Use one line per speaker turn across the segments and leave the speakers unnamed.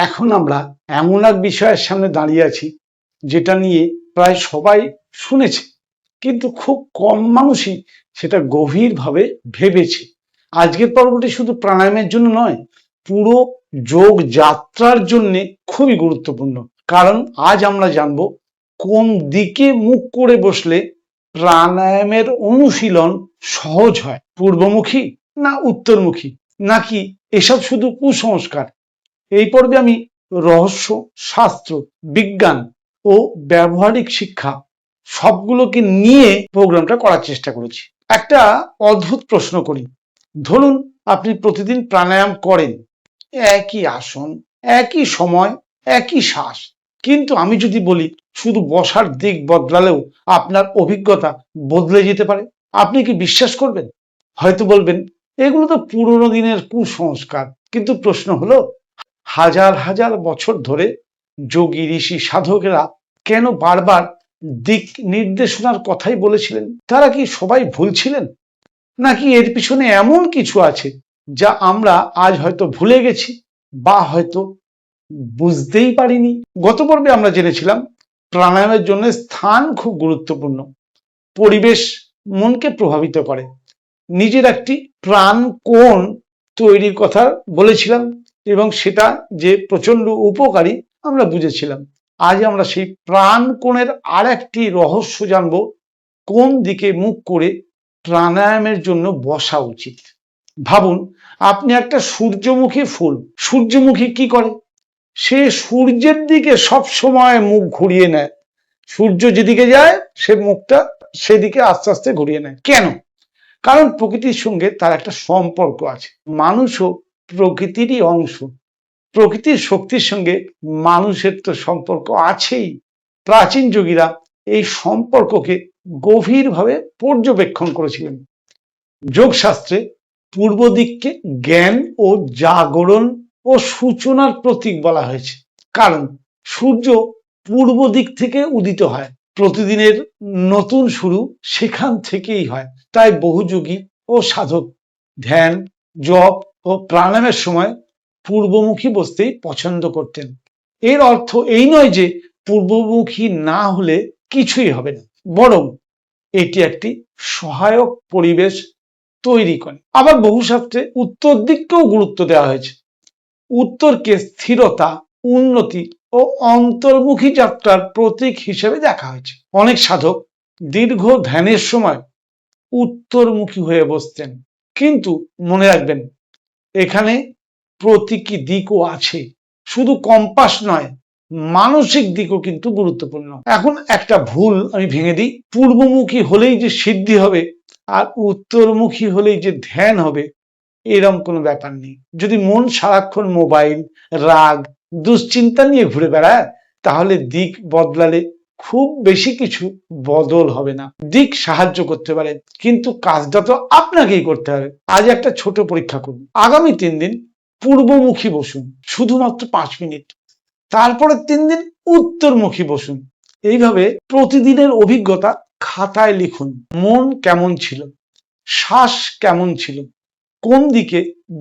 এখন আমরা এমন এক বিষয়ের সামনে দাঁড়িয়ে আছি যেটা নিয়ে প্রায় সবাই শুনেছে, কিন্তু খুব কম মানুষই সেটা গভীরভাবে ভেবেছে। আজকের পর্বটি শুধু প্রাণায়ামের জন্য নয়, পুরো যোগ যাত্রার জন্য খুবই গুরুত্বপূর্ণ। কারণ আজ আমরা জানব কোন দিকে মুখ করে বসলে প্রাণায়ামের অনুশীলন সহজ হয়, পূর্বমুখী না উত্তরমুখী, নাকি এসব শুধু কুসংস্কার। এই পর্বে আমি রহস্য, শাস্ত্র, বিজ্ঞান ও ব্যবহারিক শিক্ষা সবগুলোকে নিয়ে প্রোগ্রামটা করার চেষ্টা করেছি। একটা অদ্ভুত প্রশ্ন করি, ধরুন আপনি প্রতিদিন প্রাণায়াম করেন, একই আসন, একই সময়, একই শ্বাস, কিন্তু আমি যদি বলি শুধু বসার দিক বদলালেও আপনার অভিজ্ঞতা বদলে যেতে পারে, আপনি কি বিশ্বাস করবেন? হয়তো বলবেন এগুলো তো পুরোনো দিনের কুসংস্কার। কিন্তু প্রশ্ন হলো, হাজার হাজার বছর ধরে যোগী, ঋষি, সাধকেরা কেন বারবার দিক নির্দেশনার কথাই বলেছিলেন? তারা কি সবাই ভুল ছিলেন, নাকি এর পিছনে এমন কিছু আছে যা আমরা আজ হয়তো ভুলে গেছি বা হয়তো বুঝতেই পারিনি? গত পর্বে আমরা জেনেছিলাম প্রাণায়ামের জন্য স্থান খুব গুরুত্বপূর্ণ। পরিবেশ মনকে প্রভাবিত করে। নিজের একটি প্রাণ কোণ তৈরির কথা বলেছিলাম এবং সেটা যে প্রচন্ড উপকারী আমরা বুঝেছিলাম। আজ আমরা সেই প্রাণ কোণের আর একটি রহস্য জানব, কোন দিকে মুখ করে প্রাণায়ামের জন্য বসা উচিত। ভাবুন, আপনি একটা সূর্যমুখী ফুল। সূর্যমুখী কি করে? সে সূর্যের দিকে সব সময় মুখ ঘুরিয়ে নেয়। সূর্য যেদিকে যায় সে মুখটা সেদিকে আস্তে আস্তে ঘুরিয়ে নেয়। কেন? কারণ প্রকৃতির সঙ্গে তার একটা সম্পর্ক আছে। মানুষও প্রকৃতিরই অংশ। প্রকৃতির শক্তির সঙ্গে মানুষের তো সম্পর্ক আছেই। প্রাচীন যোগীরা এই সম্পর্ককে গভীরভাবে পর্যবেক্ষণ করেছিলেন। যোগশাস্ত্রে পূর্ব দিককে জ্ঞান ও জাগরণ ও সূচনার প্রতীক বলা হয়েছে। কারণ সূর্য পূর্ব দিক থেকে উদিত হয়, প্রতিদিনের নতুন শুরু সেখান থেকেই হয়। তাই বহু যোগী ও সাধক ধ্যান, জপ ও প্রাণায়ামের সময় পূর্বমুখী বসতেই পছন্দ করতেন। এর অর্থ এই নয় যে পূর্বমুখী না হলে কিছুই হবে না, বরং এটি একটি সহায়ক পরিবেশ তৈরি করে। আবার বহু শাস্ত্রে উত্তর দিককেও গুরুত্ব দেওয়া হয়েছে। উত্তরকে স্থিরতা, উন্নতি ও অন্তর্মুখী যাত্রার প্রতীক হিসেবে দেখা হয়েছে। অনেক সাধক দীর্ঘ ধ্যানের সময় উত্তরমুখী হয়ে বসতেন। কিন্তু মনে রাখবেন, এখানে প্রতীকী দিকও আছে, শুধু কম্পাস নয়, মানসিক দিকও কিন্তু গুরুত্বপূর্ণ। এখন একটা ভুল আমি ভেঙে দিই, পূর্বমুখী হলেই যে সিদ্ধি হবে আর উত্তরমুখী হলেই যে ধ্যান হবে, এরকম কোনো ব্যাপার নেই। যদি মন সারাক্ষণ মোবাইল, রাগ, দুশ্চিন্তা নিয়ে ঘুরে বেড়ায়, তাহলে দিক বদলালে খুব বেশি কিছু বদল হবে না। দিক সাহায্য করতে পারে, কিন্তু কাজটা তো আপনাকেই করতে হবে। আজ একটা ছোট পরীক্ষা করুন। আগামী 3 দিন পূর্বমুখী বসুন, শুধুমাত্র 5 মিনিট। তারপরে 3 দিন উত্তরমুখী বসুন। এইভাবে প্রতিদিনের অভিজ্ঞতা খাতায় লিখুন। মন কেমন ছিল, শ্বাস কেমন ছিল, কোন দিকে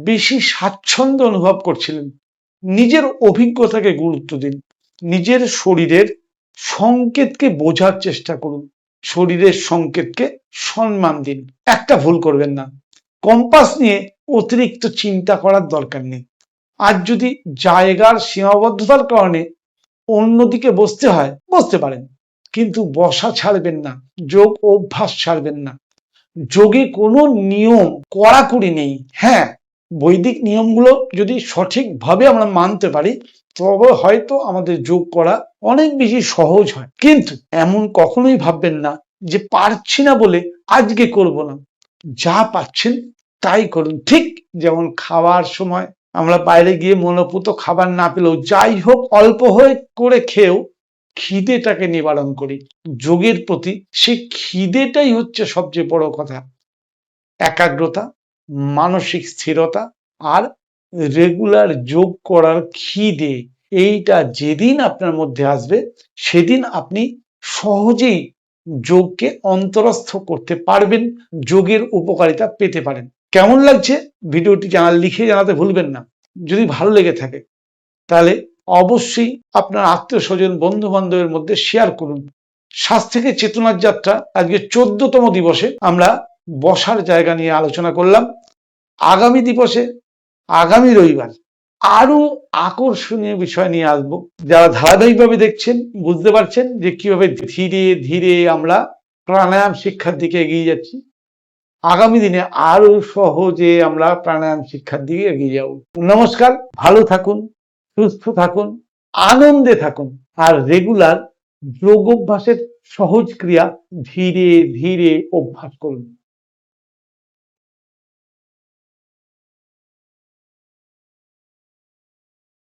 বেশি স্বাচ্ছন্দ্য অনুভব করছিলেন। নিজের অভিজ্ঞতাকে গুরুত্ব দিন। নিজের শরীরের সংকেতকে বোঝার চেষ্টা করুন। শরীরের সংকেতকে সম্মান দিন। একটা ভুল করবেন না, কম্পাস নিয়ে অতিরিক্ত চিন্তা করার দরকার নেই। আজ যদি জায়গার সীমাবদ্ধতার কারণে অন্যদিকে বসতে হয়, বসতে পারেন, কিন্তু বসা ছাড়বেন না, যোগ অভ্যাস ছাড়বেন না। যোগে কোনো নিয়ম কড়াকড়ি নেই। হ্যাঁ, বৈদিক নিয়মগুলো যদি সঠিকভাবে আমরা মানতে পারি, তবে হয়তো আমাদের যোগ করা অনেক বেশি সহজ হয়। কিন্তু এমন কখনোই ভাববেন না যে পারছি না বলে আজকে করব না। যা পাচ্ছেন তাই করুন। ঠিক যেমন খাওয়ার সময় আমরা বাইরে গিয়ে মনোপুত খাবার না পেলেও যাই হোক অল্প হয়ে করে খেয়েও খিদেটাকে নিবারণ করি। যোগের প্রতি সেই খিদেটাই হচ্ছে সবচেয়ে বড় কথা। একাগ্রতা, মানসিক স্থিরতা আর রেগুলার যোগ করার খিদে, এইটা যেদিন আপনার মধ্যে আসবে, সেদিন আপনি সহজেই যোগকে অন্তরস্থ করতে পারবেন, যোগের উপকারিতা পেতে পারেন। কেমন লাগছে ভিডিওটি লিখে জানাতে ভুলবেন না। যদি ভালো লেগে থাকে তাহলে অবশ্যই আপনার আত্মীয় স্বজন বন্ধু বান্ধবের মধ্যে শেয়ার করুন। শ্বাস থেকে চেতনার যাত্রা আজকে 14তম দিবসে আমরা বসার জায়গা নিয়ে আলোচনা করলাম। আগামী দিবসে আগামী রবিবার আরো আকর্ষণীয় বিষয় নিয়ে আসবো। যারা ধারাবাহিকভাবে দেখছেন বুঝতে পারছেন যে কিভাবে ধীরে ধীরে আমরা প্রাণায়াম শিক্ষার দিকে এগিয়ে যাচ্ছি। আগামী দিনে আরো সহজে আমরা প্রাণায়াম শিক্ষার দিকে এগিয়ে যাব। নমস্কার, ভালো থাকুন, সুস্থ থাকুন, আনন্দে থাকুন, আর রেগুলার যোগ অভ্যাসের সহজ ক্রিয়া ধীরে ধীরে অভ্যাস করুন।